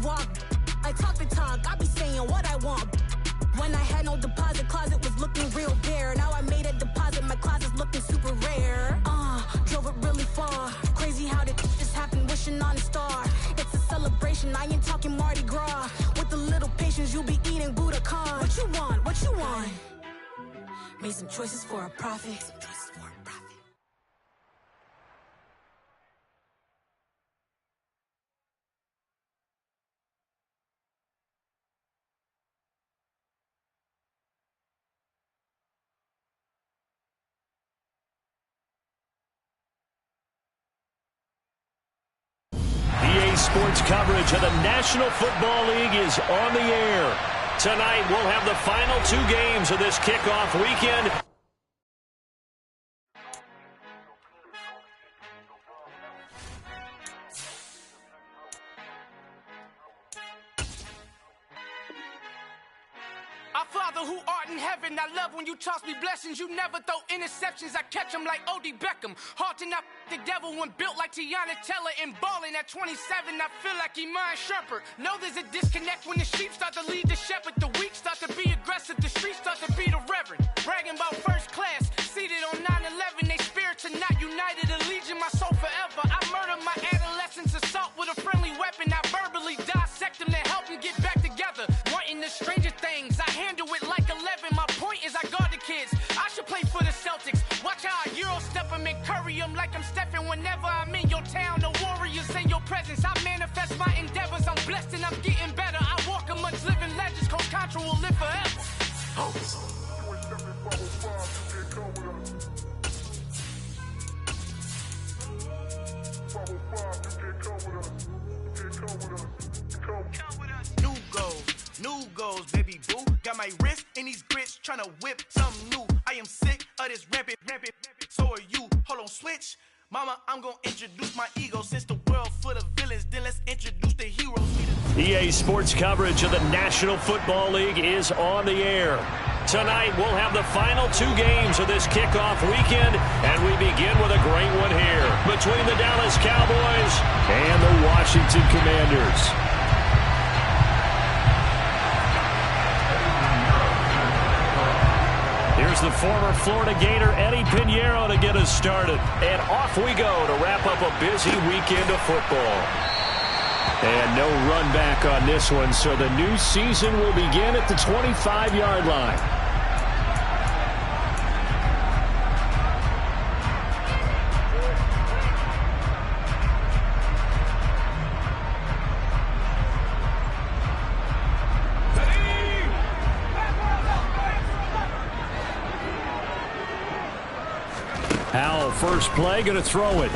walk. I talk the talk, I be saying what I want. When I had no deposit, closet was looking real bare. Now I made a deposit, my closet's looking super rare. Drove it really far. Crazy how did just happen, wishing on a star. It's a celebration, I ain't talking Mardi Gras. With a little patience, you'll be eating Budokan. What you want? What you want? Made some choices for a profit. Sports coverage of the National Football League is on the air. Tonight, we'll have the final 2 games of this kickoff weekend. Our Father who art in heaven, I love when you toss me blessings. You never throw interceptions, I catch them like O.D. Beckham. Hard to not the devil when built like Tiana Teller and balling at 27. I feel like Iman Shumpert. Know there's a disconnect when the sheep start to lead the shepherd. The weak start to be aggressive, the streets start to be the reverend. Bragging about first class, seated on 9/11. They spirits are not united, a legion, my soul forever. I murdered my adolescence, assault with a friendly weapon. I verbally dissect them to help them get back together. Wanting the stranger things, I handle it like 11. My point is I guard the kids. I should play for the Celtics. Watch how I Euro step them and curry them like I'm stepping. Whenever I'm in your town, the warriors in your presence. I manifest my endeavors. I'm blessed and I'm getting better. I walk amongst living legends. Coach Contra will live forever. New goals, baby boo. Got my wrist in these grits, tryna whip something new. I am sick of this rampant. So are you. Hold on, switch. Mama, I'm gonna introduce my ego. Since the world full of villains, then let's introduce the heroes. EA Sports coverage of the National Football League is on the air. Tonight, we'll have the final 2 games of this kickoff weekend, and we begin with a great one here between the Dallas Cowboys and the Washington Commanders. Here's the former Florida Gator Eddie Pinheiro to get us started. And off we go to wrap up a busy weekend of football. And no run back on this one, so the new season will begin at the 25-yard line. Howell, first play, going to throw it.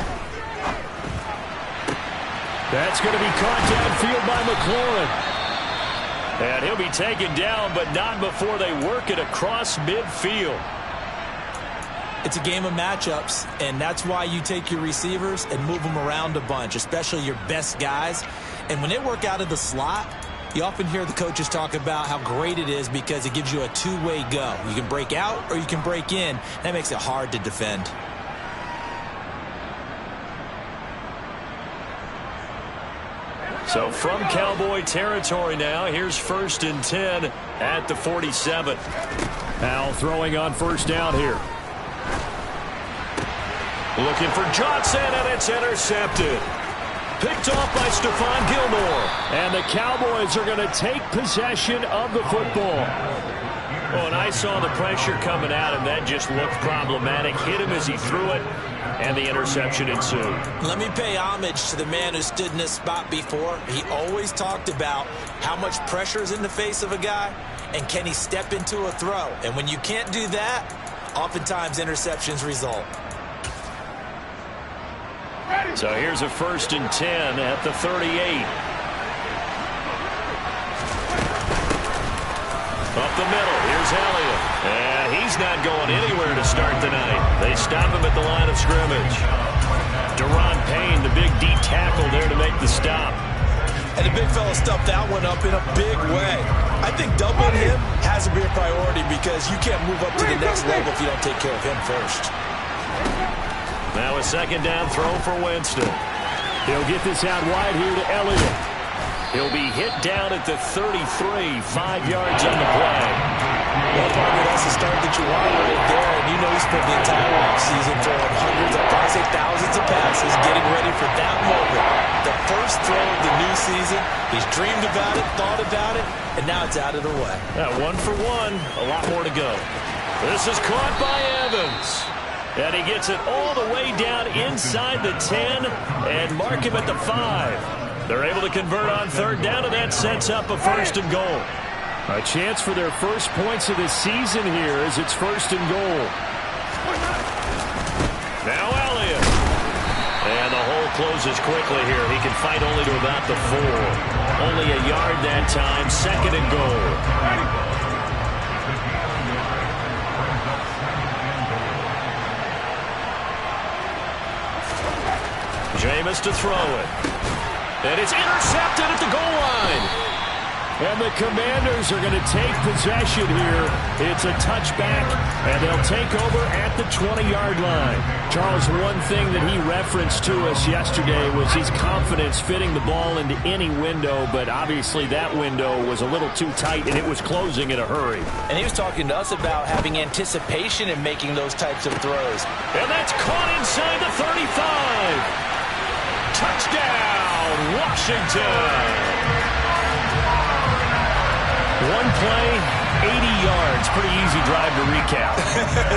That's going to be caught downfield by McLaurin. And he'll be taken down, but not before they work it across midfield. It's a game of matchups, and that's why you take your receivers and move them around a bunch, especially your best guys. And when they work out of the slot, you often hear the coaches talk about how great it is because it gives you a two-way go. You can break out or you can break in. That makes it hard to defend. So from Cowboy territory now, here's 1st and 10 at the 47. Howell throwing on first down here. Looking for Johnson, and it's intercepted. Picked off by Stephon Gilmore. And the Cowboys are going to take possession of the football. Well, and I saw the pressure coming at him. That just looked problematic. Hit him as he threw it, and the interception ensued. Let me pay homage to the man who stood in this spot before. He always talked about how much pressure is in the face of a guy, and can he step into a throw. And when you can't do that, oftentimes interceptions result. So here's a 1st and 10 at the 38. Up the middle, here's Elliott. And he's not going anywhere to start the night. They stop him at the line of scrimmage. Deron Payne, the big D tackle there to make the stop. And the big fella stuffed that one up in a big way. I think doubling him has to be a priority because you can't move up to the next level if you don't take care of him first. Now a 2nd down throw for Winston. He'll get this out wide here to Elliott. He'll be hit down at the 33, 5 yards on the play. Well, partner, that's the start that you want right there. And you know he spent the entire offseason throwing hundreds, I'd probably say thousands of passes, getting ready for that moment. The first throw of the new season. He's dreamed about it, thought about it, and now it's out of the way. Yeah, 1 for 1. A lot more to go. This is caught by Evans. And he gets it all the way down inside the 10 and mark him at the 5. They're able to convert on third down, and that sets up a 1st and goal. A chance for their first points of the season here as it's 1st and goal. Now Elliott. And the hole closes quickly here. He can fight only to about the 4. Only a yard that time. 2nd and goal. Jameis to throw it. And it's intercepted at the goal line. And the Commanders are going to take possession here. It's a touchback, and they'll take over at the 20-yard line. Charles, one thing that he referenced to us yesterday was his confidence fitting the ball into any window, but obviously that window was a little too tight, and it was closing in a hurry. And he was talking to us about having anticipation in making those types of throws. And that's caught inside the 35. Touchdown, Washington. One play, 80 yards. Pretty easy drive to recap.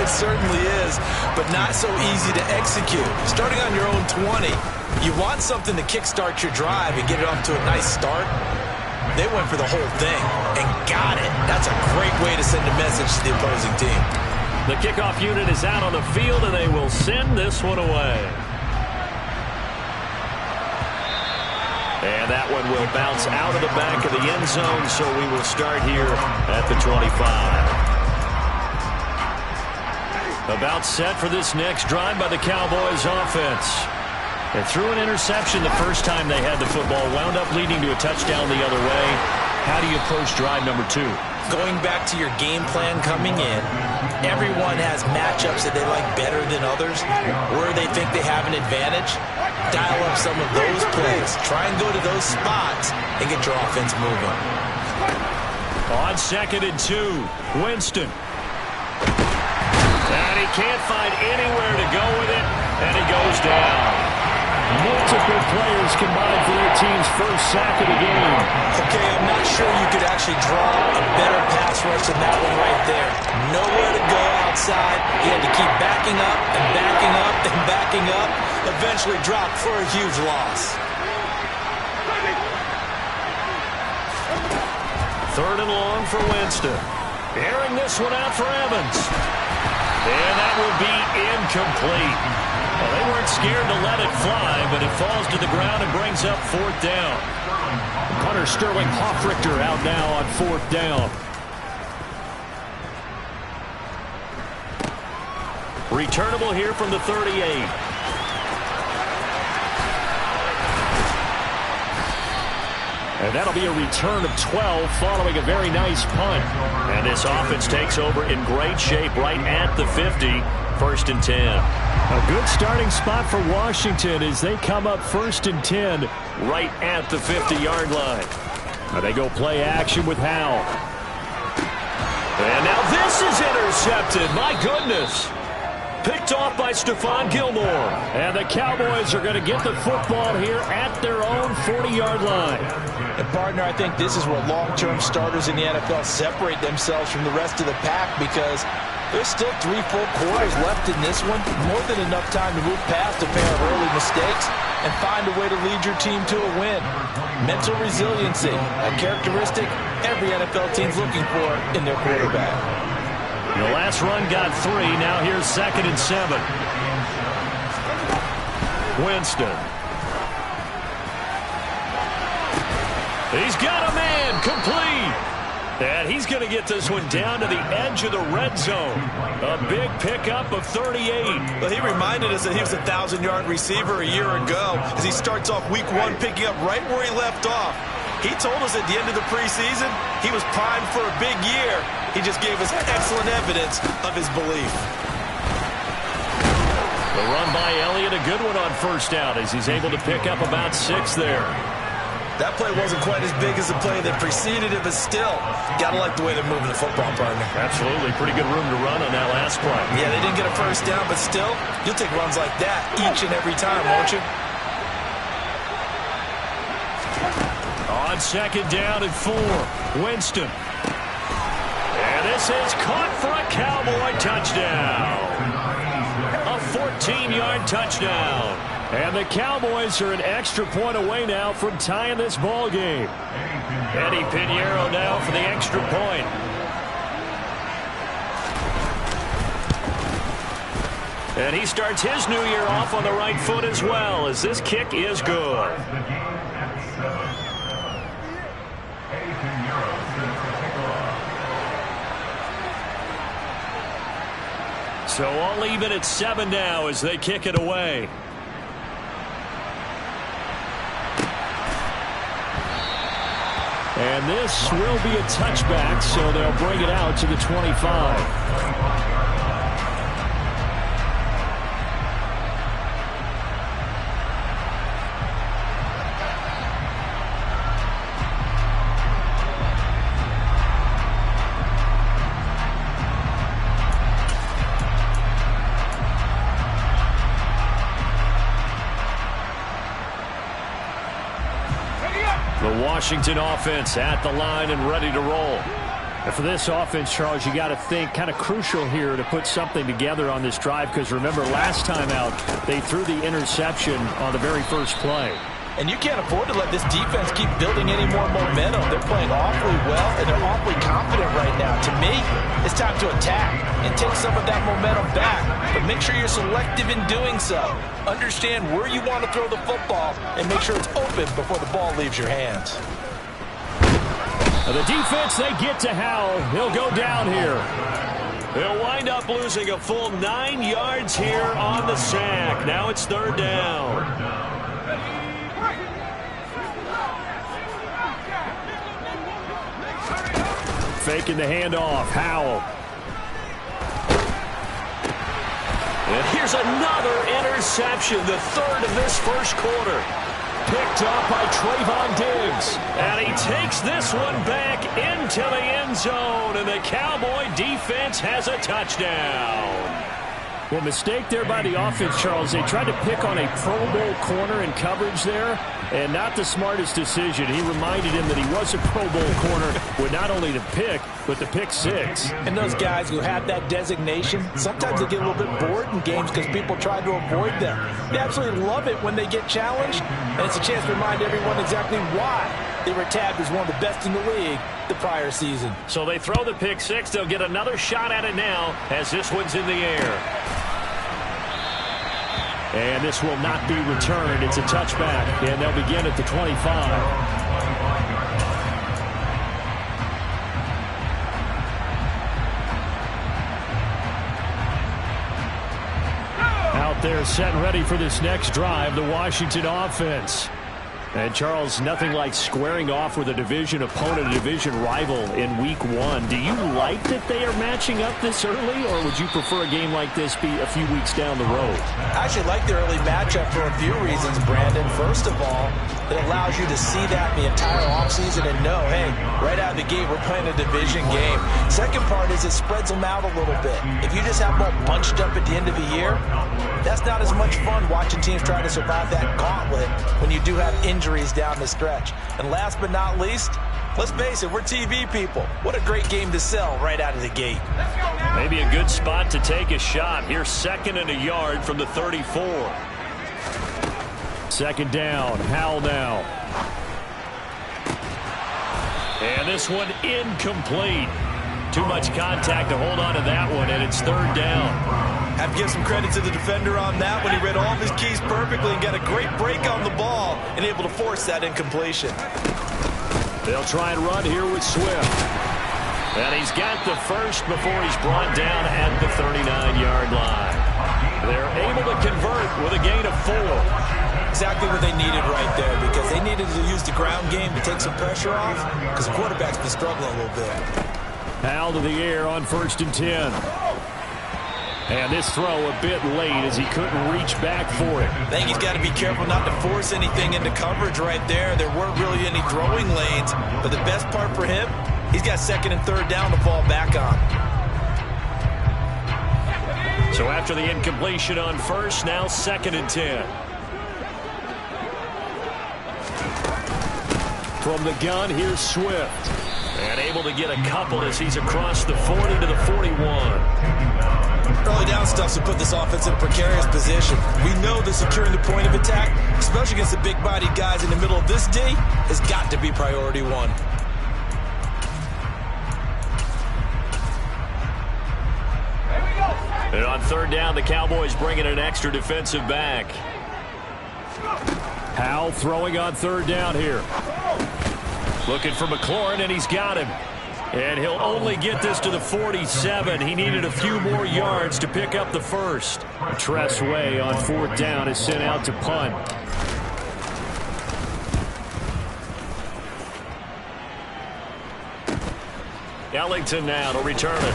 It certainly is, but not so easy to execute. Starting on your own 20, you want something to kickstart your drive and get it off to a nice start. They went for the whole thing and got it. That's a great way to send a message to the opposing team. The kickoff unit is out on the field, and they will send this one away. And that one will bounce out of the back of the end zone, so we will start here at the 25. About set for this next drive by the Cowboys offense. They threw an interception the first time they had the football, wound up leading to a touchdown the other way. How do you approach drive number 2? Going back to your game plan coming in, everyone has matchups that they like better than others, where they think they have an advantage. Dial up some of those plays. Try and go to those spots and get your offense moving. On 2nd and 2, Winston. And he can't find anywhere to go with it, and he goes down. Multiple players combined for their team's first sack of the game. Okay, I'm not sure you could actually draw a better pass rush than that one right there. Nowhere to go outside. He had to keep backing up and backing up and backing up. Eventually dropped for a huge loss. 3rd and long for Winston. Airing this one out for Evans. And that will be incomplete. Well, they weren't scared to let it fly, but it falls to the ground and brings up 4th down. Punter Sterling Hoffrichter out now on 4th down. Returnable here from the 38. And that'll be a return of 12 following a very nice punt. And this offense takes over in great shape right at the 50. 1st and 10. A good starting spot for Washington as they come up 1st and 10 right at the 50-yard line. Now they go play action with Howell. And now this is intercepted. My goodness. Picked off by Stephon Gilmore. And the Cowboys are going to get the football here at their own 40-yard line. And partner, I think this is where long-term starters in the NFL separate themselves from the rest of the pack, because there's still 3 full quarters left in this one. More than enough time to move past a pair of early mistakes and find a way to lead your team to a win. Mental resiliency, a characteristic every NFL team's looking for in their quarterback. The last run got 3. Now here's 2nd and 7. Winston. He's got a man. Complete. And he's going to get this one down to the edge of the red zone. A big pickup of 38. Well, he reminded us that he was a 1,000-yard receiver a year ago as he starts off week 1 picking up right where he left off. He told us at the end of the preseason he was primed for a big year. He just gave us excellent evidence of his belief. The run by Elliott, a good one on 1st down as he's able to pick up about 6 there. That play wasn't quite as big as the play that preceded it, but still, got to like the way they're moving the football, partner. Absolutely. Pretty good room to run on that last play. Yeah, they didn't get a first down, but still, you'll take runs like that each and every time, won't you? On second down and 4, Winston. And this is caught for a Cowboy touchdown. A 14-yard touchdown. And the Cowboys are an extra point away now from tying this ball game. Eddie Pinheiro now for the extra point. And he starts his new year off on the right foot as well, as this kick is good. So all even at 7 now as they kick it away. And this will be a touchback, so they'll bring it out to the 25. Washington offense at the line and ready to roll. And for this offense, Charles, you got to think kind of crucial here to put something together on this drive, because remember last time out they threw the interception on the very first play. And you can't afford to let this defense keep building any more momentum. They're playing awfully well, and they're awfully confident right now. To me, it's time to attack and take some of that momentum back. But make sure you're selective in doing so. Understand where you want to throw the football and make sure it's open before the ball leaves your hands. The defense, they get to Howell. He'll go down here. They'll wind up losing a full 9 yards here on the sack. Now it's 3rd down. Faking the handoff, Howell. And here's another interception, the 3rd of this first quarter. Picked up by Trayvon Diggs. And he takes this one back into the end zone. And the Cowboy defense has a touchdown. Well, mistake there by the offense, Charles. They tried to pick on a Pro Bowl corner in coverage there, and not the smartest decision. He reminded him that he was a Pro Bowl corner with not only the pick, but the pick 6. And those guys who have that designation, sometimes they get a little bit bored in games because people try to avoid them. They absolutely love it when they get challenged, and it's a chance to remind everyone exactly why they were tabbed as one of the best in the league the prior season. So they throw the pick 6. They'll get another shot at it now as this one's in the air. And this will not be returned. It's a touchback, and they'll begin at the 25. Out there set and ready for this next drive, the Washington offense. And, Charles, nothing like squaring off with a division opponent, a division rival in Week 1. Do you like that they are matching up this early, or would you prefer a game like this be a few weeks down the road? I actually like the early matchup for a few reasons, Brandon. First of all, it allows you to see that the entire offseason and know, hey, right out of the gate, we're playing a division game. Second part is it spreads them out a little bit. If you just have them all bunched up at the end of the year, that's not as much fun watching teams try to survive that gauntlet when you do have injuries down the stretch. And last but not least, let's face it, we're TV people. What a great game to sell right out of the gate. Maybe a good spot to take a shot. Here's 2nd and a yard from the 34. 2nd down, Howell now. And this one incomplete. Too much contact to hold on to that one, and it's 3rd down. Have to give some credit to the defender on that when he read all of his keys perfectly and got a great break on the ball and able to force that incompletion. They'll try and run here with Swift. And he's got the first before he's brought down at the 39-yard line. They're able to convert with a gain of 4. Exactly what they needed right there, because they needed to use the ground game to take some pressure off, because the quarterback's been struggling a little bit. Howell to the air on 1st and 10. And this throw a bit late as he couldn't reach back for it. I think he's got to be careful not to force anything into coverage right there. There weren't really any throwing lanes. But the best part for him, he's got second and third down to fall back on. So after the incompletion on first, now 2nd and 10. From the gun, here's Swift. And able to get a couple as he's across the 40 to the 41. Early down stuff to put this offense in a precarious position. We know that securing the point of attack, especially against the big-bodied guys in the middle of this D, has got to be priority one. And on 3rd down, the Cowboys bring in an extra defensive back. Howell throwing on 3rd down here. Looking for McLaurin, and he's got him. And he'll only get this to the 47. He needed a few more yards to pick up the first. Tress Way on 4th down is sent out to punt. Ellington now to return it.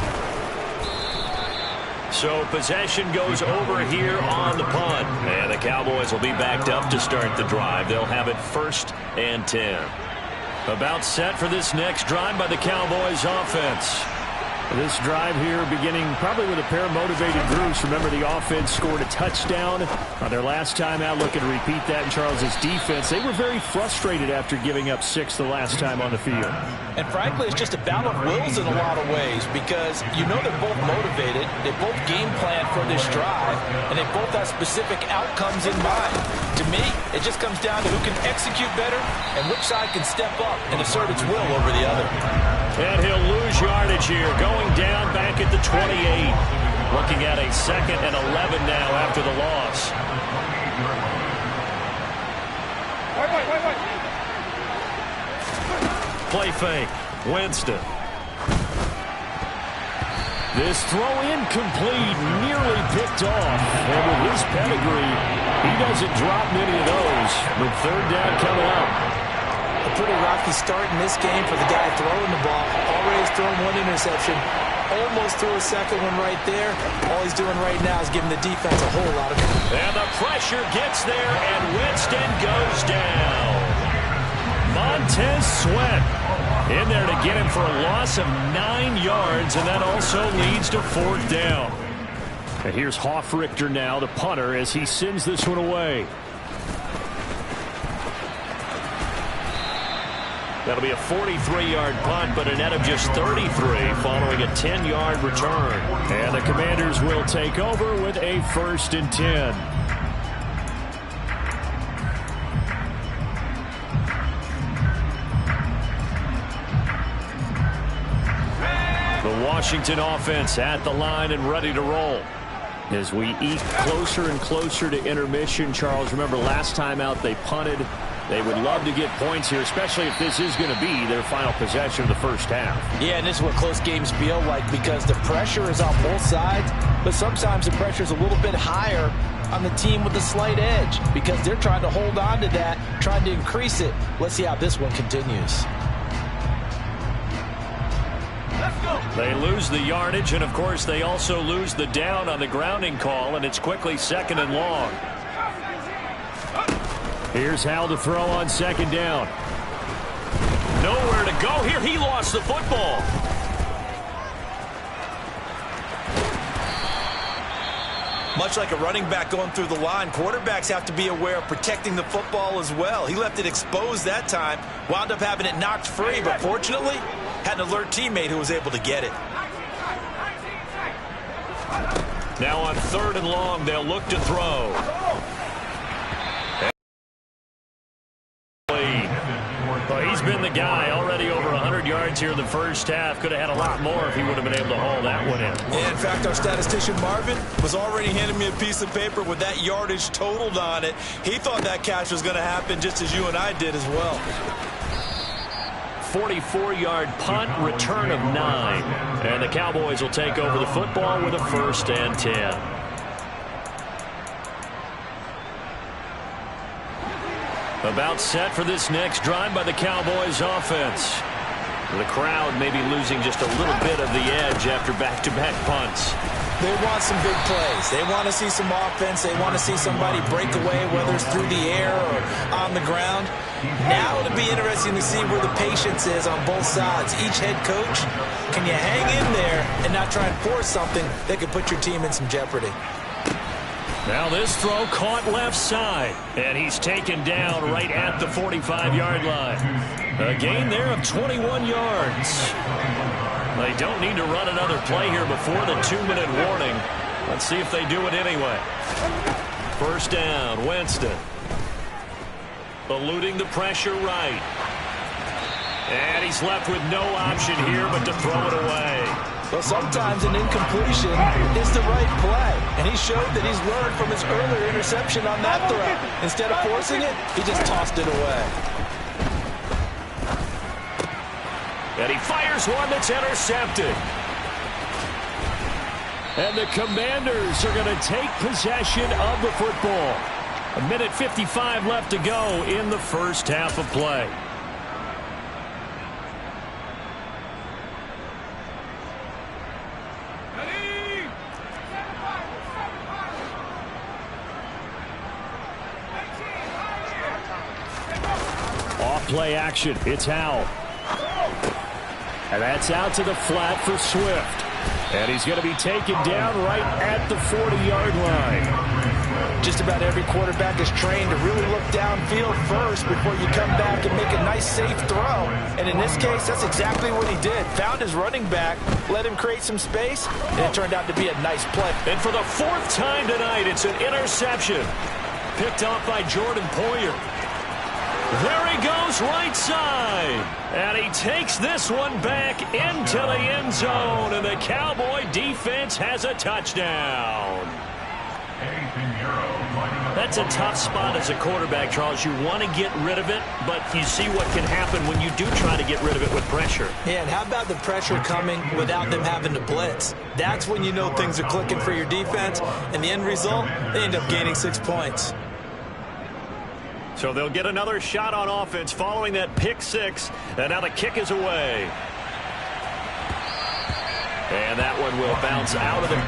So possession goes over here on the punt. And the Cowboys will be backed up to start the drive. They'll have it 1st and 10. About set for this next drive by the Cowboys offense. This drive here beginning probably with a pair of motivated groups. Remember, the offense scored a touchdown on their last time out. Looking to repeat that in Charles's defense. They were very frustrated after giving up 6 the last time on the field. And frankly, it's just a battle of wills in a lot of ways because you know they're both motivated. They both game plan for this drive, and they both have specific outcomes in mind. To me, it just comes down to who can execute better and which side can step up and assert its will over the other. And he'll lose yardage here, going down back at the 28. Looking at a 2nd and 11 now after the loss. Play fake. Winston. This throw incomplete, nearly picked off. And with his pedigree, he doesn't drop many of those. With 3rd down coming up. A pretty rocky start in this game for the guy throwing the ball. Already has thrown 1 interception. Almost threw a 2nd one right there. All he's doing right now is giving the defense a whole lot of... And the pressure gets there, and Winston goes down. Montez Sweat in there to get him for a loss of 9 yards, and that also leads to 4th down. And here's Hoffrichter now, the punter, as he sends this one away. That'll be a 43-yard punt, but a net of just 33 following a 10-yard return. And the Commanders will take over with a 1st and 10. The Washington offense at the line and ready to roll. As we eke closer and closer to intermission, Charles, remember last time out they punted. They would love to get points here, especially if this is going to be their final possession of the first half. Yeah, and this is what close games feel like because the pressure is on both sides, but sometimes the pressure is a little bit higher on the team with the slight edge because they're trying to hold on to that, trying to increase it. Let's see how this one continues. They lose the yardage, and of course they also lose the down on the grounding call, and it's quickly 2nd and long. Here's Howell to throw on 2nd down. Nowhere to go here. He lost the football. Much like a running back going through the line, quarterbacks have to be aware of protecting the football as well. He left it exposed that time, wound up having it knocked free, but fortunately had an alert teammate who was able to get it. Now on 3rd and long, they'll look to throw. Well, he's been the guy already over 100 yards here in the first half. Could have had a lot more if he would have been able to haul that one in. Yeah, in fact, our statistician Marvin was already handing me a piece of paper with that yardage totaled on it. He thought that catch was going to happen just as you and I did as well. 44-yard punt, return of 9. And the Cowboys will take over the football with a 1st and 10. About set for this next drive by the Cowboys offense. The crowd maybe losing just a little bit of the edge after back-to-back punts. They want some big plays. They want to see some offense. They want to see somebody break away, whether it's through the air or on the ground. Now it'll be interesting to see where the patience is on both sides. Each head coach, can you hang in there and not try and force something that could put your team in some jeopardy? Now this throw caught left side, and he's taken down right at the 45-yard line. A gain there of 21 yards. They don't need to run another play here before the 2-minute warning. Let's see if they do it anyway. First down, Winston. Eluding the pressure right. And he's left with no option here but to throw it away. Well, sometimes an incompletion is the right play. And he showed that he's learned from his earlier interception on that throw. Instead of forcing it, he just tossed it away. And he fires one that's intercepted. And the Commanders are going to take possession of the football. 1:55 left to go in the first half of play. Off play action. It's Howell. And that's out to the flat for Swift. And he's going to be taken down right at the 40-yard line. Just about every quarterback is trained to really look downfield first before you come back and make a nice, safe throw. And in this case, that's exactly what he did. Found his running back, let him create some space, and it turned out to be a nice play. And for the fourth time tonight, it's an interception. Picked off by Jordan Poyer. There he goes right side. And he takes this one back into the end zone. And the Cowboy defense has a touchdown. That's a tough spot as a quarterback, Charles. You want to get rid of it, but you see what can happen when you do try to get rid of it with pressure. Yeah, and how about the pressure coming without them having to blitz? That's when you know things are clicking for your defense. And the end result, they end up gaining 6 points. So they'll get another shot on offense following that pick six. And now the kick is away. And that one will bounce out of the...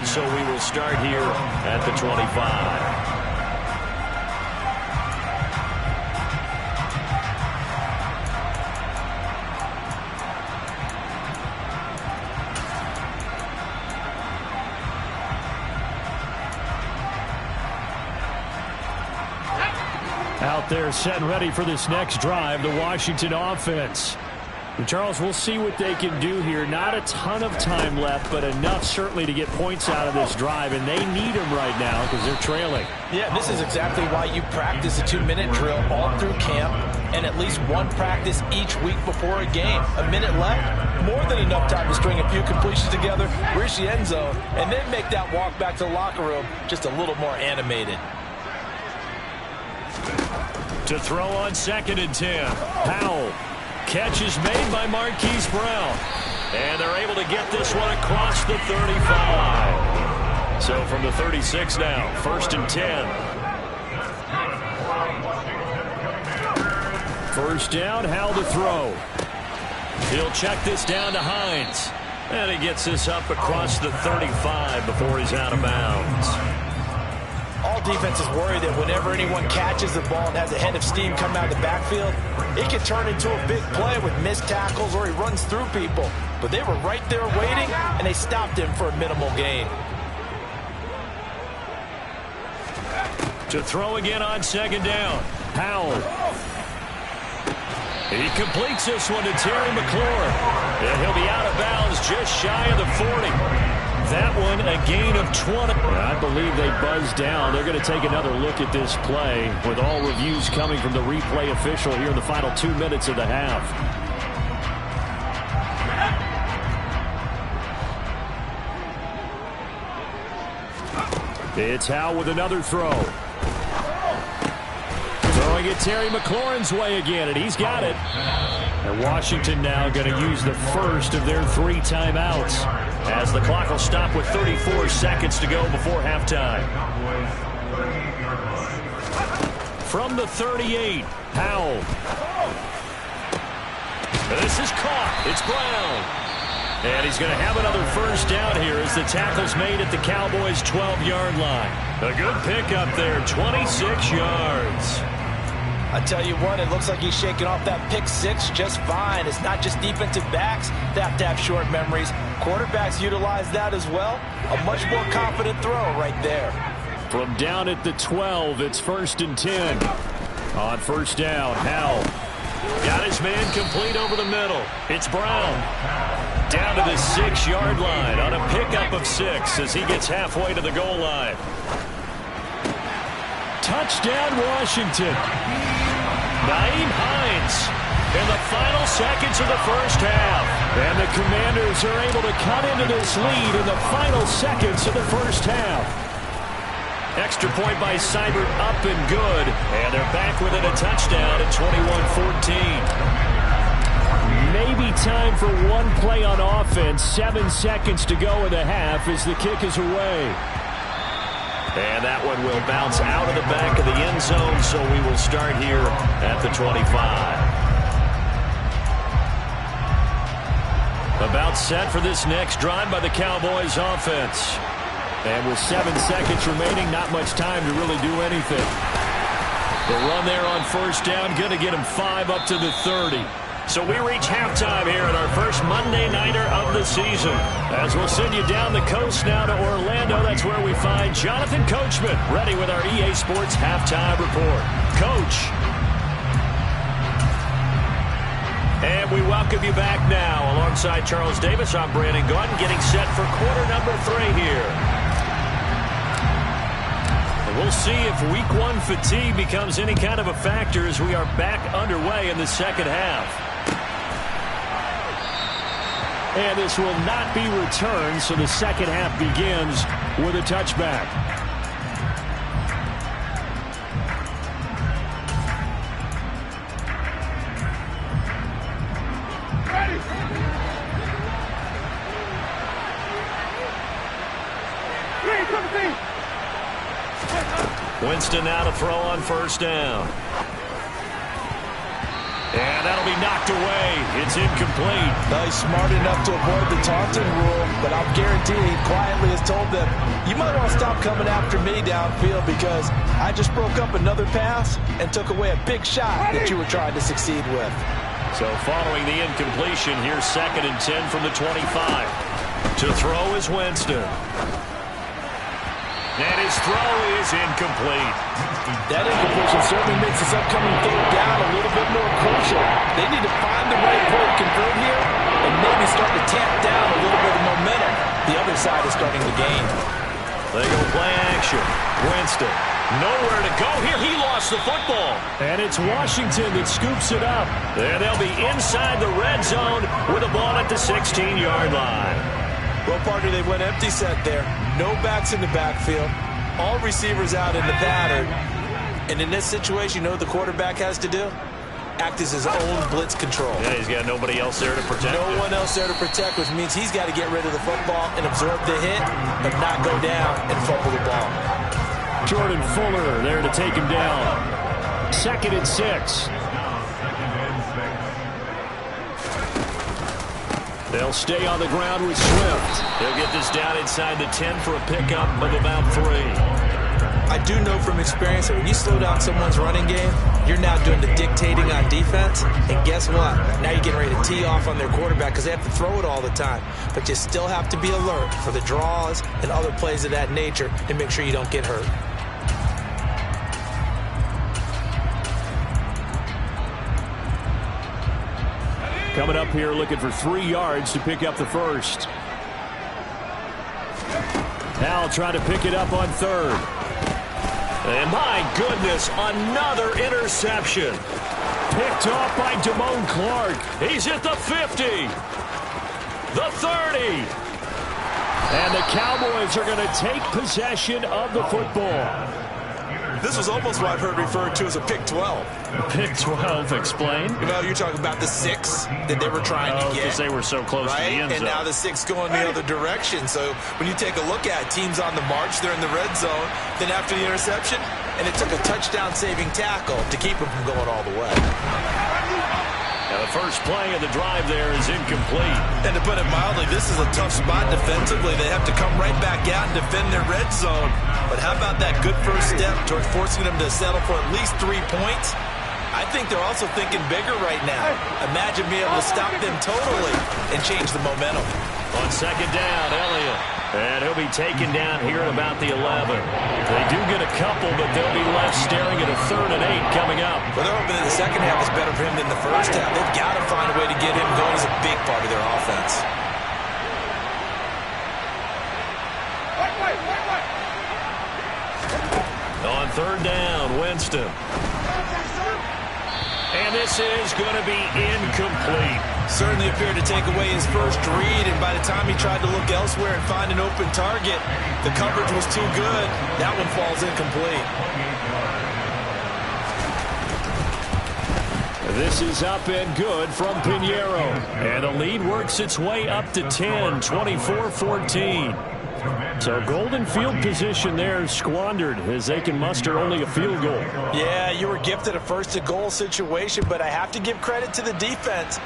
So we will start here at the 25. Out there set and ready for this next drive, the Washington offense. And Charles, we'll see what they can do here. Not a ton of time left, but enough certainly to get points out of this drive, and they need them right now because they're trailing. Yeah, this is exactly why you practice a 2-minute drill all through camp and at least one practice each week before a game. A minute left, more than enough time to string a few completions together, reach the end zone, and then make that walk back to the locker room just a little more animated. To throw on 2nd and 10, Howell. Catch is made by Marquise Brown. And they're able to get this one across the 35. So from the 36 now, 1st and 10. First down, Howell to throw. He'll check this down to Hines. And he gets this up across the 35 before he's out of bounds. All defenses worry that whenever anyone catches the ball and has a head of steam come out of the backfield, it can turn into a big play with missed tackles or he runs through people. But they were right there waiting, and they stopped him for a minimal gain. To throw again on second down. Howell. He completes this one to Terry McLaurin. And he'll be out of bounds just shy of the 40. That one a gain of 20. I believe they buzzed down. They're going to take another look at this play with all reviews coming from the replay official here in the final 2 minutes of the half. It's Howell with another throw. Throwing it Terry McLaurin's way again, and he's got it. And Washington now going to use the first of their 3 timeouts as the clock will stop with 34 seconds to go before halftime. From the 38, Howell. This is caught. It's Brown. And he's going to have another first down here as the tackle's made at the Cowboys' 12-yard line. A good pickup there, 26 yards. I tell you what, it looks like he's shaking off that pick six just fine. It's not just defensive backs that have to have short memories. Quarterbacks utilize that as well. A much more confident throw right there. From down at the 12, it's 1st and 10. On first down, Howell. Got his man complete over the middle. It's Brown. Down to the 6-yard line on a pickup of 6 as he gets halfway to the goal line. Touchdown, Washington. Nyheim Hines in the final seconds of the first half. And the Commanders are able to cut into this lead in the final seconds of the first half. Extra point by Seibert up and good. And they're back within a touchdown at 21-14. Maybe time for one play on offense. 7 seconds to go in the half as the kick is away. And that one will bounce out of the back of the end zone, so we will start here at the 25. About set for this next drive by the Cowboys offense. And with 7 seconds remaining, not much time to really do anything. The run there on first down, going to get him 5 up to the 30. So we reach halftime here at our first Monday Nighter of the season. As we'll send you down the coast now to Orlando, that's where we find Jonathan Coachman, ready with our EA Sports Halftime Report. Coach. And we welcome you back now. Alongside Charles Davis, I'm Brandon Gaudin, getting set for quarter number 3 here. And we'll see if week 1 fatigue becomes any kind of a factor as we are back underway in the second half. And this will not be returned, so the second half begins with a touchback. Winston now to throw on first down. And that'll be knocked away. It's incomplete. Well, he's smart enough to avoid the taunting rule, but I'm guaranteed he quietly has told them, you might want to stop coming after me downfield because I just broke up another pass and took away a big shot that you were trying to succeed with. So following the incompletion, here's 2nd and 10 from the 25. To throw is Winston. And his throw is incomplete. That incompletion certainly makes this upcoming third down a little bit more crucial. They need to find the right play to convert here and maybe start to tamp down a little bit of momentum. The other side is starting to gain. They go play action. Winston, nowhere to go here. He lost the football. And it's Washington that scoops it up. And they'll be inside the red zone with the ball at the 16-yard line. Well, partner, they went empty set there. No backs in the backfield. All receivers out in the pattern. And in this situation, you know what the quarterback has to do? Act as his own blitz control. Yeah, he's got nobody else there to protect. No one else there to protect, which means he's got to get rid of the football and absorb the hit, but not go down and fumble the ball. Jordan Fuller there to take him down. 2nd and 6. They'll stay on the ground with Swift. They'll get this down inside the 10 for a pickup of about 3. I do know from experience that when you slow down someone's running game, you're now doing the dictating on defense. And guess what? Now you're getting ready to tee off on their quarterback because they have to throw it all the time. But you still have to be alert for the draws and other plays of that nature and make sure you don't get hurt. coming up here looking for 3 yards to pick up the first. Now trying to pick it up on third. And my goodness, another interception. Picked off by Damone Clark. He's at the 50. The 30. And the Cowboys are going to take possession of the football. This was almost what I've heard referred to as a pick 12. Pick 12, explain. You know, you're talking about the 6 that they were trying to get. Because they were so close to the end zone. And now the 6 going the other direction. So when you take a look at teams on the march, they're in the red zone. Then after the interception, and it took a touchdown-saving tackle to keep them from going all the way. Now the first play of the drive there is incomplete. And to put it mildly, this is a tough spot defensively. They have to come right back out and defend their red zone. But how about that good first step towards forcing them to settle for at least 3 points? I think they're also thinking bigger right now. Imagine being able to stop them totally and change the momentum. On second down, Elliott. And he'll be taken down here at about the 11. They do get a couple, but they'll be left staring at a 3rd and 8 coming up. Well, they're hoping that the second half is better for him than the first half. They've got to find a way to get him going. He's a big part of their offense. On 3rd down, Winston. And this is going to be incomplete. Certainly appeared to take away his first read, and by the time he tried to look elsewhere and find an open target, the coverage was too good. That one falls incomplete. This is up and good from Pinheiro. And the lead works its way up to 10, 24-14. So golden field position there squandered as they can muster only a field goal. Yeah, you were gifted a first-and-goal situation, but I have to give credit to the defense.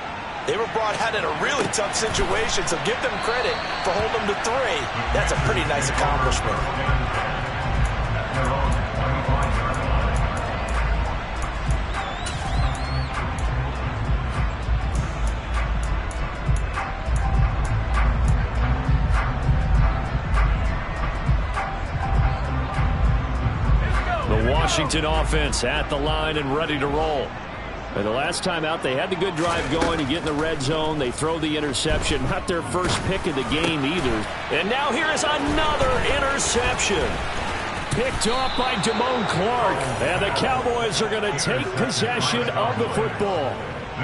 They were brought out in a really tough situation, so give them credit for holding them to 3. That's a pretty nice accomplishment. The Washington offense at the line and ready to roll. And the last time out, they had the good drive going and get in the red zone. They throw the interception. Not their first pick of the game either. And now here is another interception. Picked off by Damone Clark. And the Cowboys are going to take possession of the football.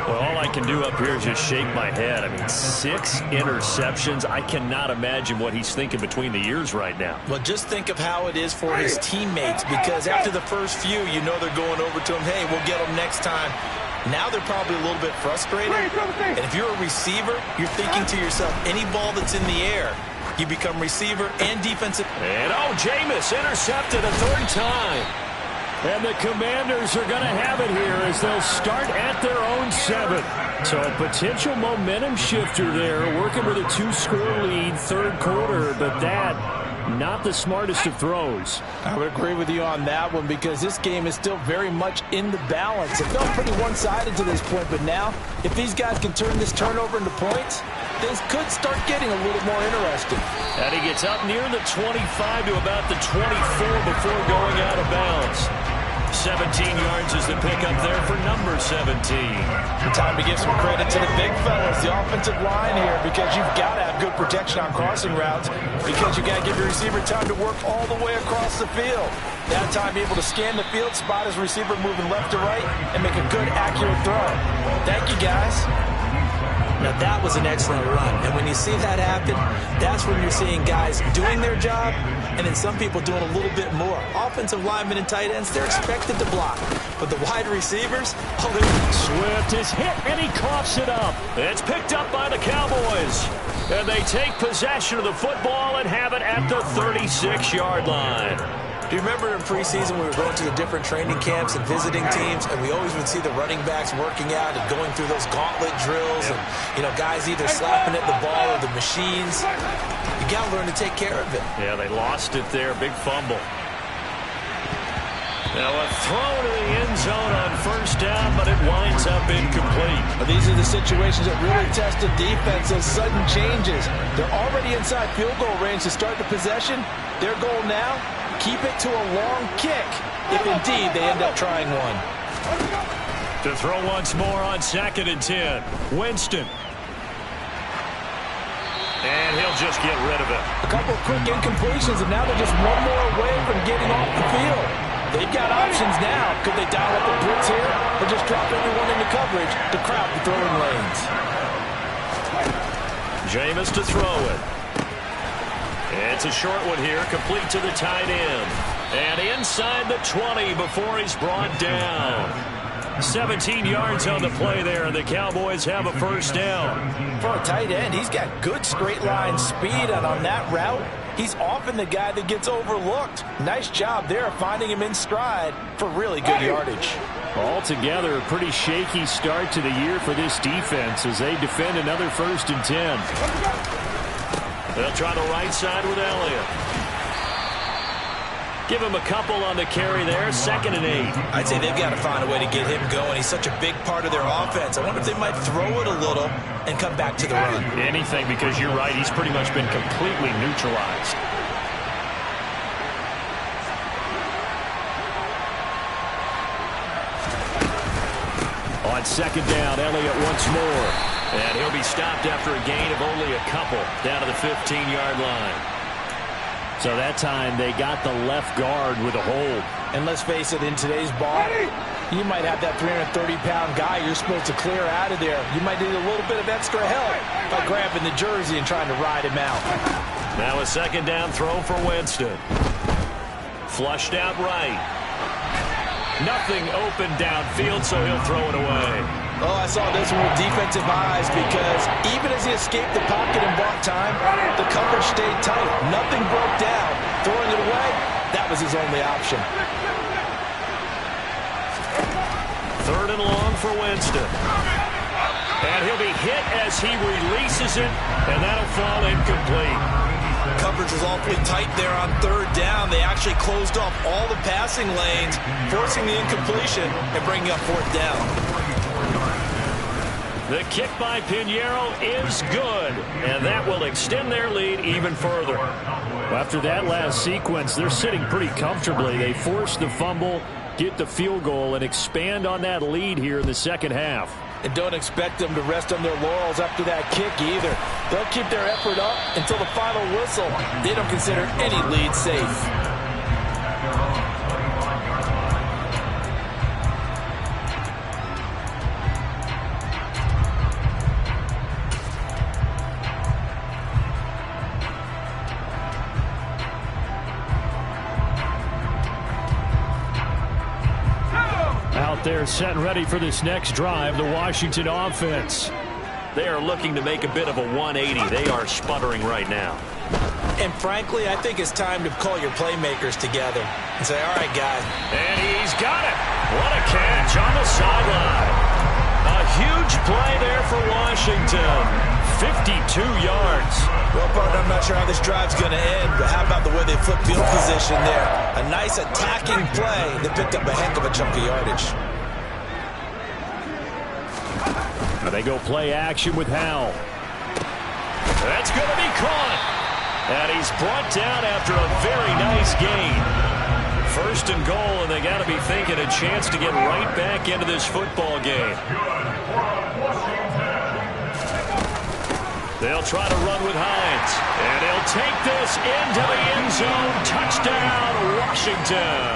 Well, all I can do up here is just shake my head. I mean, 6 interceptions. I cannot imagine what he's thinking between the ears right now. Well, just think of how it is for his teammates, because after the first few, you know they're going over to him, hey, we'll get them next time. Now they're probably a little bit frustrated. And if you're a receiver, you're thinking to yourself, any ball that's in the air, you become receiver and defensive. And, Jameis intercepted a 3rd time. And the Commanders are going to have it here as they'll start at their own 7. So a potential momentum shifter there, working with a 2-score lead, 3rd quarter, but that not the smartest of throws. I would agree with you on that one, because this game is still very much in the balance. It felt pretty one-sided to this point, but now if these guys can turn this turnover into points, things could start getting a little more interesting. And he gets up near the 25 to about the 24 before going out of bounds. 17 yards is the pickup there for number 17. Time to give some credit to the big fellas, the offensive line here, because you've got to have good protection on crossing routes, because you've got to give your receiver time to work all the way across the field. That time able to scan the field, spot his receiver moving left to right, and make a good, accurate throw. Thank you, guys. Now, that was an excellent run, and when you see that happen, that's when you're seeing guys doing their job, and then some people doing a little bit more. Offensive linemen and tight ends, they're expected to block, but the wide receivers, Swift is hit, and he coughs it up. It's picked up by the Cowboys, and they take possession of the football and have it at the 36-yard line. Do you remember in preseason we were going to the different training camps and visiting teams, and we always would see the running backs working out and going through those gauntlet drills, and, guys either slapping at the ball or the machines. You got to learn to take care of it. Yeah, they lost it there. Big fumble. Now a throw to the end zone on 1st down, but it winds up incomplete. Well, these are the situations that really test the defense, those sudden changes. They're already inside field goal range to start the possession. Their goal now, keep it to a long kick, if indeed they end up trying one. To throw once more on 2nd and 10. Winston. And he'll just get rid of it. A couple of quick incompletions, and now they're just one more away from getting off the field. They've got options now. Could they dial up a blitz here or just drop everyone into coverage to crowd the throwing lanes? Jameis to throw it. It's a short one here, complete to the tight end. And inside the 20 before he's brought down. 17 yards on the play there, and the Cowboys have a first down. For a tight end, he's got good straight line speed, and on that route, he's often the guy that gets overlooked. Nice job there finding him in stride for really good yardage. Altogether, a pretty shaky start to the year for this defense as they defend another 1st and 10. They'll try the right side with Elliott. Give him a couple on the carry there, 2nd and 8. I'd say they've got to find a way to get him going. He's such a big part of their offense. I wonder if they might throw it a little and come back to the run. Anything, because you're right, he's pretty much been completely neutralized. On 2nd down, Elliott once more. And he'll be stopped after a gain of only a couple down to the 15-yard line. So that time they got the left guard with a hold. And let's face it, in today's ball, you might have that 330-pound guy you're supposed to clear out of there. You might need a little bit of extra help by grabbing the jersey and trying to ride him out. Now a 2nd down throw for Winston. Flushed out right. Nothing open downfield, so he'll throw it away. Oh, I saw this one with defensive eyes because even as he escaped the pocket and bought time, the coverage stayed tight. Nothing broke down. Throwing it away, that was his only option. 3rd and long for Winston. And he'll be hit as he releases it, and that'll fall incomplete. Coverage was awfully tight there on 3rd down. They actually closed off all the passing lanes, forcing the incompletion and bringing up 4th down. The kick by Pinheiro is good, and that will extend their lead even further. After that last sequence, they're sitting pretty comfortably. They force the fumble, get the field goal, and expand on that lead here in the 2nd half. And don't expect them to rest on their laurels after that kick either. They'll keep their effort up until the final whistle. They don't consider any lead safe. They're set and ready for this next drive, the Washington offense. They are looking to make a bit of a 180. They are sputtering right now. And frankly, I think it's time to call your playmakers together and say, all right, guys. And he's got it. What a catch on the sideline. A huge play there for Washington. 52 yards. Well, partner, I'm not sure how this drive's going to end, but how about the way they flip field position there? A nice attacking play that picked up a heck of a chunk of yardage. They go play action with Howell. That's going to be caught. And he's brought down after a very nice gain. 1st and goal, and they got to be thinking a chance to get right back into this football game. They'll try to run with Hines. And he'll take this into the end zone. Touchdown, Washington.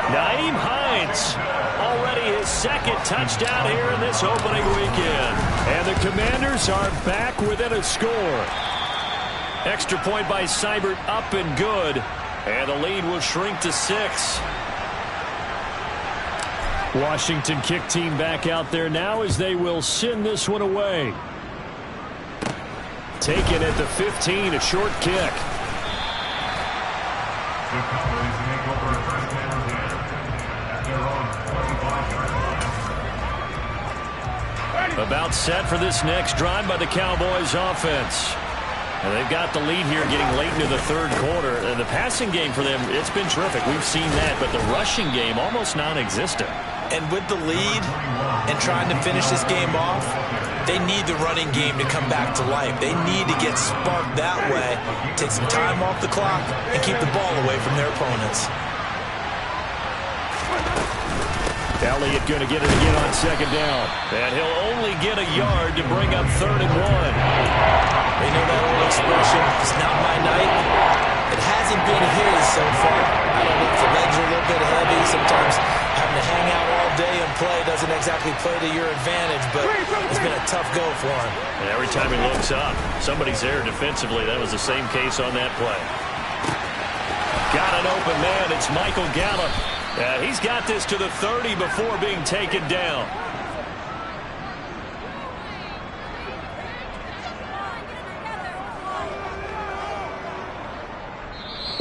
Nyheim Hines. Already his 2nd touchdown here in this opening weekend. And the Commanders are back within a score. Extra point by Seibert up and good. And the lead will shrink to 6. Washington kick team back out there now as they will send this one away. Taken at the 15, a short kick. About set for this next drive by the Cowboys offense. And they've got the lead here getting late into the 3rd quarter. And the passing game for them, it's been terrific. We've seen that, but the rushing game almost non-existent. And with the lead and trying to finish this game off, they need the running game to come back to life. They need to get sparked that way, take some time off the clock, and keep the ball away from their opponents. Elliott going to get it again on second down. And he'll only get a yard to bring up 3rd and 1. They know that old expression, it's not my night. It hasn't been his so far. I don't know if the legs are a little bit heavy. Sometimes having to hang out all day and play doesn't exactly play to your advantage, but it's been a tough go for him. And every time he looks up, somebody's there defensively. That was the same case on that play. Got an open man. It's Michael Gallup. He's got this to the 30 before being taken down.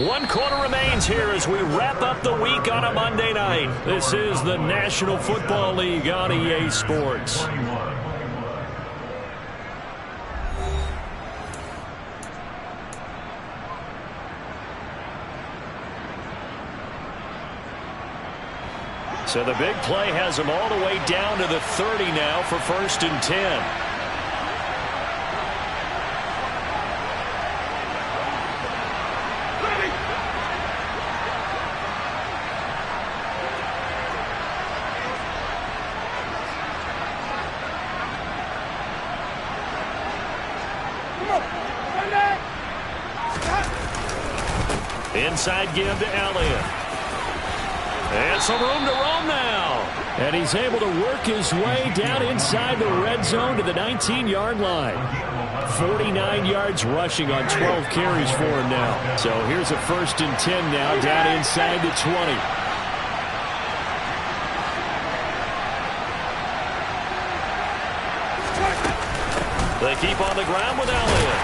One quarter remains here as we wrap up the week on a Monday night. This is the National Football League on EA Sports. So the big play has them all the way down to the 30 now for 1st and 10. Inside give to Elliott. And some room to roam now. And he's able to work his way down inside the red zone to the 19-yard line. 49 yards rushing on 12 carries for him now. So here's a 1st and 10 now down inside the 20. They keep on the ground with Elliott.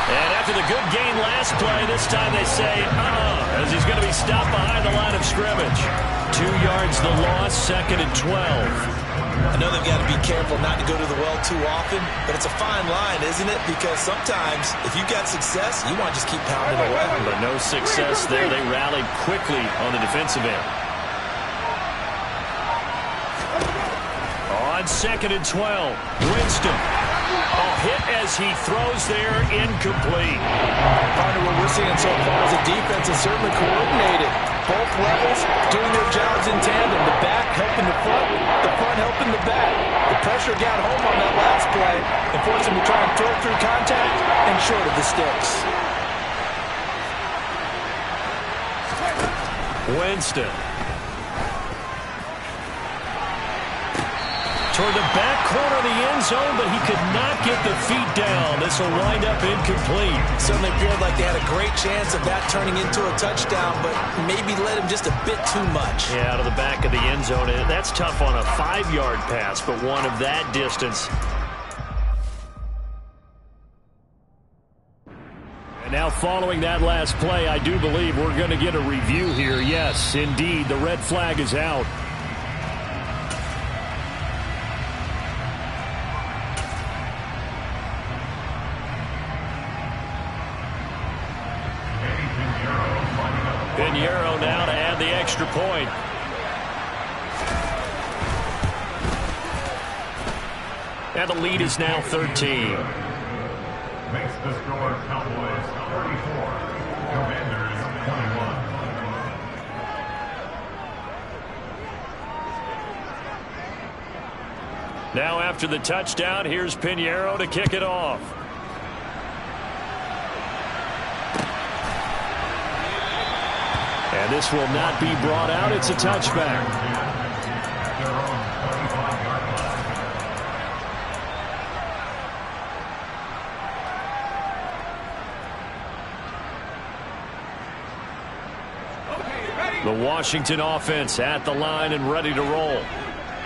And after the good gain last play, this time they say, as he's going to be stopped behind the line of scrimmage. 2 yards the loss, 2nd and 12. I know they've got to be careful not to go to the well too often, but it's a fine line, isn't it? Because sometimes, if you've got success, you want to just keep pounding away. But no success there. They rallied quickly on the defensive end. On 2nd and 12, Winston. Hit as he throws there, incomplete. Part of what we're seeing so far is the defense is certainly coordinated. Both levels doing their jobs in tandem. The back helping the front helping the back. The pressure got home on that last play and forced him to try and throw through contact and short of the sticks. Winston. Toward the back corner of the end zone, but he could not get the feet down. This will wind up incomplete. Certainly appeared like they had a great chance of that turning into a touchdown, but maybe led him just a bit too much. Yeah, out of the back of the end zone. That's tough on a 5-yard pass, but one of that distance. And now following that last play, I do believe we're going to get a review here. Yes, indeed, the red flag is out. Pinheiro now to add the extra point. And the lead is now 13. Makes the score Cowboys 34, Commanders 21. Now after the touchdown, here's Pinheiro to kick it off. And this will not be brought out. It's a touchback. The Washington offense at the line and ready to roll.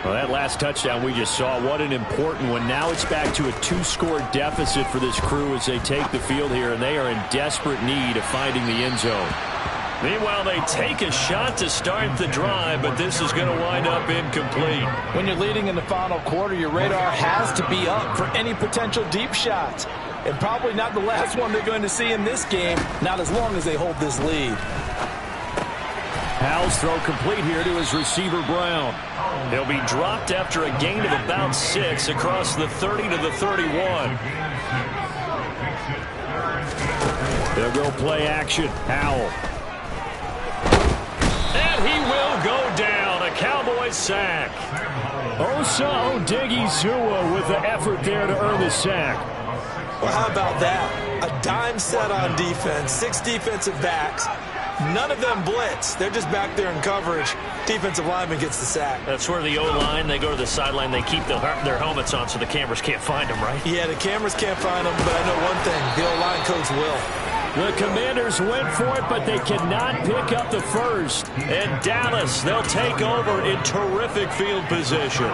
Well, that last touchdown we just saw, what an important one. Now it's back to a 2-score deficit for this crew as they take the field here, and they are in desperate need of finding the end zone. Meanwhile, they take a shot to start the drive, but this is going to wind up incomplete. When you're leading in the final quarter, your radar has to be up for any potential deep shots. And probably not the last one they're going to see in this game, not as long as they hold this lead. Howell's throw complete here to his receiver, Brown. He'll be dropped after a gain of about 6 across the 30 to the 31. They'll go play action. Howell. And he will go down. A Cowboys Cowboys sack. Osa Odighizuwa with the effort there to earn the sack. Well, how about that? A dime set on defense, 6 defensive backs. None of them blitz. They're just back there in coverage. Defensive lineman gets the sack. That's where the O-line, they go to the sideline, they keep their helmets on so the cameras can't find them, right? Yeah, the cameras can't find them, but I know one thing. The O-line coach will. The Commanders went for it, but they cannot pick up the first. And Dallas, they'll take over in terrific field position.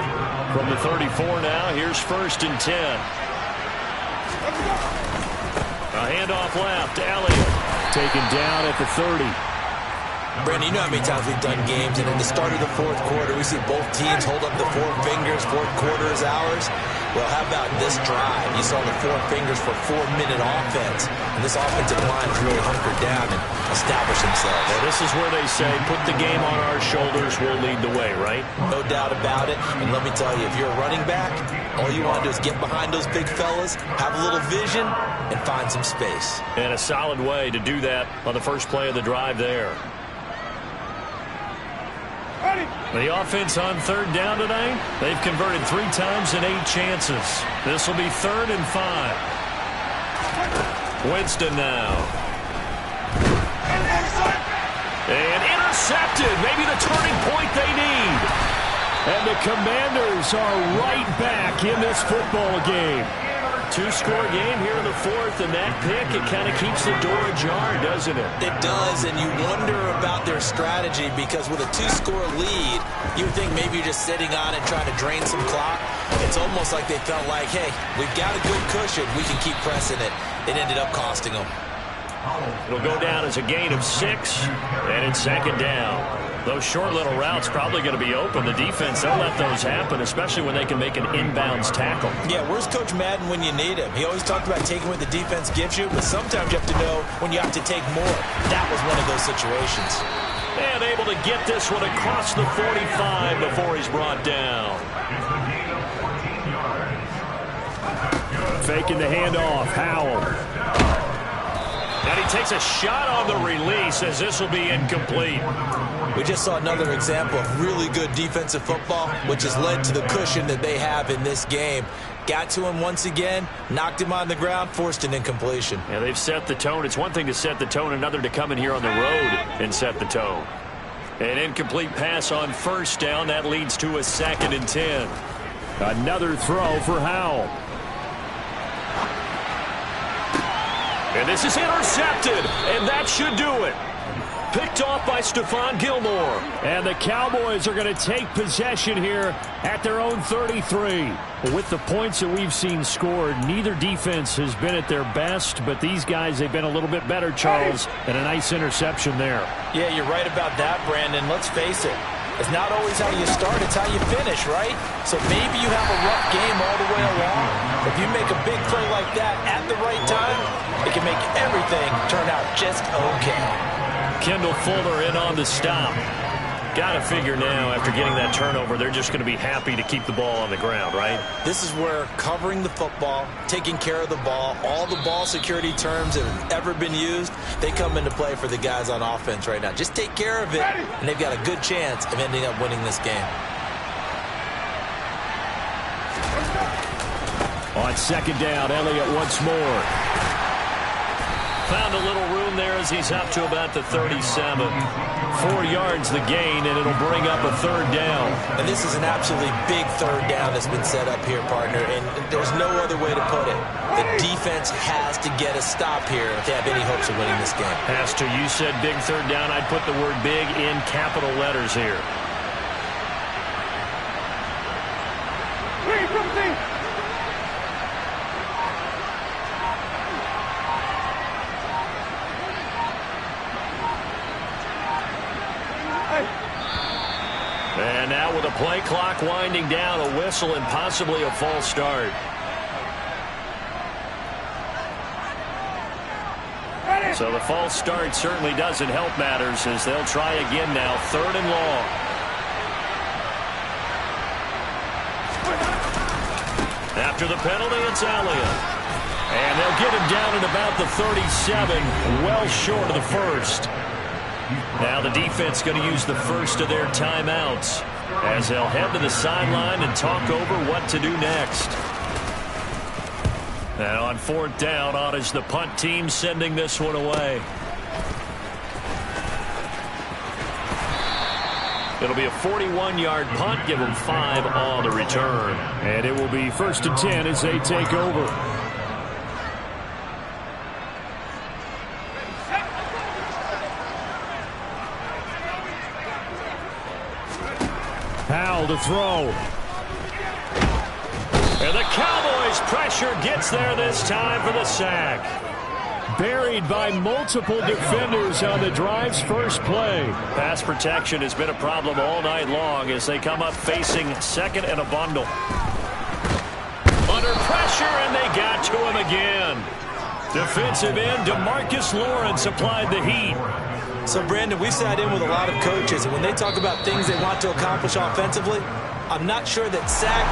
From the 34 now, here's 1st and 10. A handoff left, Elliott. Taken down at the 30. Brandon, you know how many times we've done games, and in the start of the 4th quarter, we see both teams hold up the 4 fingers, 4th quarter is ours. Well, how about this drive? You saw the 4 fingers for 4-minute offense, and this offensive line has really hunkered down and established themselves. Well, this is where they say, put the game on our shoulders, we'll lead the way, right? No doubt about it, and let me tell you, if you're a running back, all you want to do is get behind those big fellas, have a little vision, and find some space. And a solid way to do that on the first play of the drive there. The offense on 3rd down tonight, they've converted 3 times in 8 chances. This will be 3rd and 5. Winston now. And intercepted. Maybe the turning point they need. And the Commanders are right back in this football game. 2-score game here in the 4th, and that pick, it kind of keeps the door ajar, doesn't it? It does, and you wonder about their strategy because with a 2-score lead, you would think maybe you're just sitting on it trying to drain some clock. It's almost like they felt like, hey, we've got a good cushion. We can keep pressing it. It ended up costing them. It'll go down as a gain of 6, and it's 2nd down. Those short little routes probably going to be open. The defense, they'll let those happen, especially when they can make an inbounds tackle. Yeah, where's Coach Madden when you need him? He always talked about taking what the defense gives you, but sometimes you have to know when you have to take more. That was one of those situations. And able to get this one across the 45 before he's brought down. Faking the handoff, Howell. And he takes a shot on the release as this will be incomplete. We just saw another example of really good defensive football, which has led to the cushion that they have in this game. Got to him once again, knocked him on the ground, forced an incompletion. Yeah, they've set the tone. It's one thing to set the tone, another to come in here on the road and set the tone. An incomplete pass on 1st down. That leads to a 2nd and 10. Another throw for Howell. And this is intercepted, and that should do it. Picked off by Stephon Gilmore. And the Cowboys are going to take possession here at their own 33. With the points that we've seen scored, neither defense has been at their best, but these guys, they've been a little bit better, Charles, and a nice interception there. Yeah, you're right about that, Brandon. Let's face it. It's not always how you start, it's how you finish, right? So maybe you have a rough game all the way along. If you make a big play like that at the right time, it can make everything turn out just okay. Kendall Fuller in on the stop. Got to figure now, after getting that turnover, they're just going to be happy to keep the ball on the ground, right? This is where covering the football, taking care of the ball, all the ball security terms that have ever been used, they come into play for the guys on offense right now. Just take care of it, and they've got a good chance of ending up winning this game. On 2nd down, Elliott once more. Found a little room there as he's up to about the 37. 4 yards the gain, and it'll bring up a 3rd down. And this is an absolutely big 3rd down that's been set up here, partner, and there's no other way to put it. The defense has to get a stop here if they have any hopes of winning this game. Has to. You said big 3rd down. I'd put the word big in capital letters here. And now with a play clock winding down, a whistle and possibly a false start. So the false start certainly doesn't help matters as they'll try again now, 3rd and long. After the penalty, it's Elliott. And they'll get him down at about the 37, well short of the 1st. Now the defense going to use the first of their timeouts. as they'll head to the sideline and talk over what to do next. And on fourth down, on is the punt team sending this one away. It'll be a 41-yard punt. Give them 5 on the return. And it will be 1st and 10 as they take over. Powell to throw. And the Cowboys' pressure gets there this time for the sack. Buried by multiple defenders on the drive's first play. Pass protection has been a problem all night long as they come up facing second and a bundle. Under pressure, and they got to him again. Defensive end DeMarcus Lawrence applied the heat. So, Brandon, we've sat in with a lot of coaches, and when they talk about things they want to accomplish offensively, I'm not sure that sack